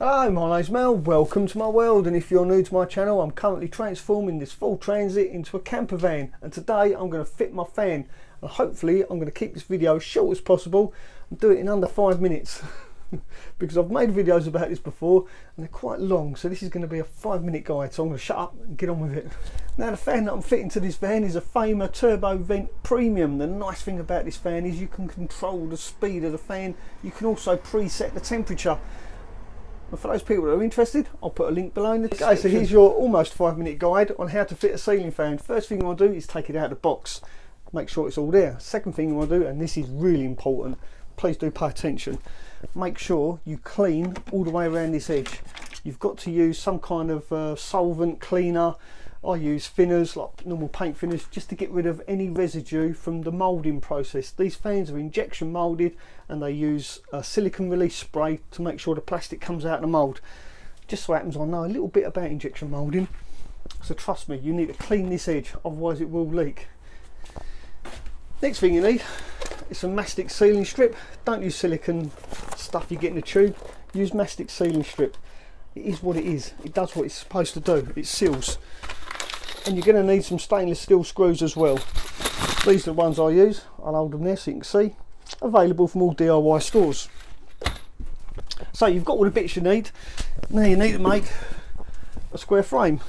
Hello, my name's Mel, welcome to my world, and if you're new to my channel, I'm currently transforming this full transit into a camper van, and today I'm going to fit my fan, and hopefully I'm going to keep this video as short as possible and do it in under 5 minutes because I've made videos about this before and they're quite long, so this is going to be a 5-minute guide, so I'm going to shut up and get on with it. Now, the fan that I'm fitting to this van is a Fiamma Turbo Vent Premium. The nice thing about this fan is you can control the speed of the fan, you can also preset the temperature. And for those people that are interested, I'll put a link below in the description. Okay, so here's your almost 5-minute guide on how to fit a ceiling fan. First thing you want to do is take it out of the box. Make sure it's all there. Second thing you want to do, and this is really important, please do pay attention. Make sure you clean all the way around this edge. You've got to use some kind of solvent cleaner. I use thinners, like normal paint thinners, just to get rid of any residue from the moulding process. These fans are injection moulded and they use a silicone release spray to make sure the plastic comes out of the mould. Just so happens I know a little bit about injection moulding, so trust me, you need to clean this edge, otherwise it will leak. Next thing you need is some mastic sealing strip. Don't use silicone stuff you get in the tube, use mastic sealing strip. It is what it is, it does what it's supposed to do, it seals. And you're going to need some stainless steel screws as well. These are the ones I use. I'll hold them there so you can see. Available from all DIY stores. So you've got all the bits you need. Now you need to make a square frame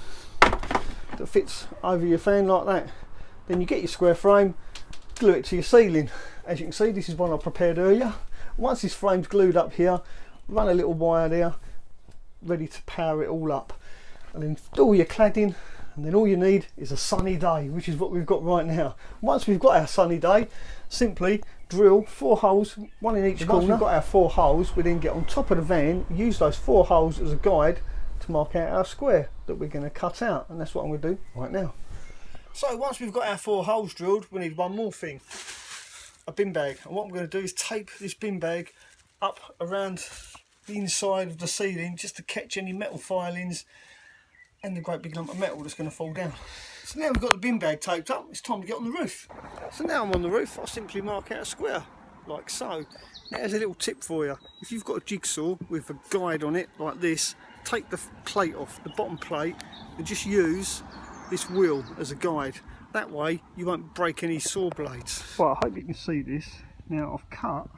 that fits over your fan like that. Then you get your square frame, glue it to your ceiling. As you can see, this is one I prepared earlier. Once this frame's glued up here, run a little wire there, ready to power it all up. And then do all your cladding. And then all you need is a sunny day, which is what we've got right now. Once we've got our sunny day, simply drill 4 holes, one in each corner. Once we've got our 4 holes, we then get on top of the van, use those 4 holes as a guide to mark out our square that we're going to cut out, and that's what I'm going to do right now. So once we've got our 4 holes drilled, we need one more thing, a bin bag. And what I'm going to do is tape this bin bag up around the inside of the ceiling just to catch any metal filings and the great big lump of metal that's going to fall down. So now we've got the bin bag taped up, it's time to get on the roof. So now I'm on the roof, I simply mark out a square, like so. Now there's a little tip for you. If you've got a jigsaw with a guide on it, like this, take the plate off, the bottom plate, and just use this wheel as a guide. That way you won't break any saw blades. Well, I hope you can see this. Now I've cut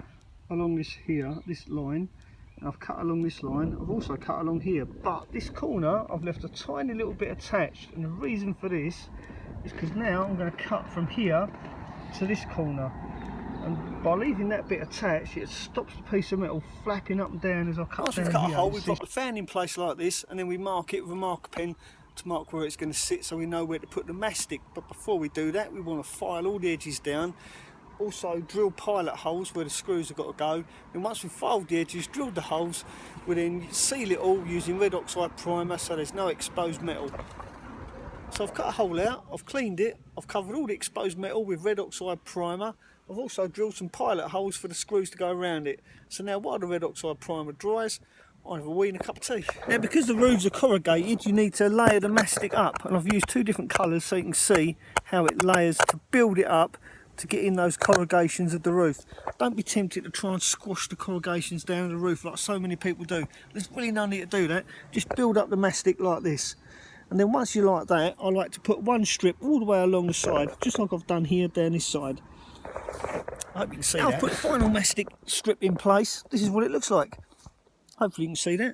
along this here, this line, I've cut along this line, I've also cut along here, but this corner I've left a tiny little bit attached, and the reason for this is because now I'm going to cut from here to this corner, and by leaving that bit attached it stops the piece of metal flapping up and down as I cut down here. Once we've cut a hole, we've got the fan in place like this, and then we mark it with a marker pen to mark where it's going to sit so we know where to put the mastic. But before we do that, we want to file all the edges down. Also drill pilot holes where the screws have got to go, and once we've filed the edges, drilled the holes, we then seal it all using red oxide primer so there's no exposed metal. So I've cut a hole out, I've cleaned it, I've covered all the exposed metal with red oxide primer. I've also drilled some pilot holes for the screws to go around it. So now while the red oxide primer dries, I have a wee and a cup of tea. Now because the roofs are corrugated, you need to layer the mastic up, and I've used 2 different colours so you can see how it layers to build it up to get in those corrugations of the roof. Don't be tempted to try and squash the corrugations down the roof like so many people do. There's really no need to do that. Just build up the mastic like this. And then once you like that, I like to put one strip all the way along the side, just like I've done here down this side. I hope you can see that. I've put the final mastic strip in place. This is what it looks like. Hopefully you can see that.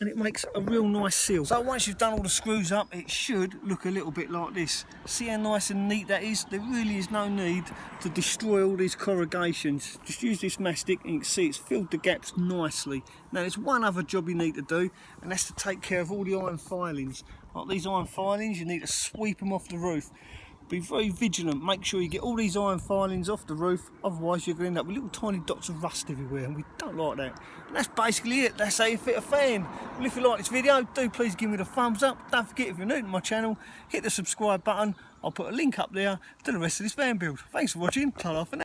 And it makes a real nice seal. So once you've done all the screws up, it should look a little bit like this. See how nice and neat that is? There really is no need to destroy all these corrugations. Just use this mastic and you can see it's filled the gaps nicely. Now there's one other job you need to do, and that's to take care of all the iron filings. Like these iron filings, you need to sweep them off the roof. Be very vigilant, make sure you get all these iron filings off the roof, otherwise you're going to end up with little tiny dots of rust everywhere, and we don't like that. And that's basically it, that's how you fit a fan. Well, if you like this video, do please give me the thumbs up. Don't forget, if you're new to my channel, hit the subscribe button. I'll put a link up there to the rest of this van build. Thanks for watching, ta-ra for now.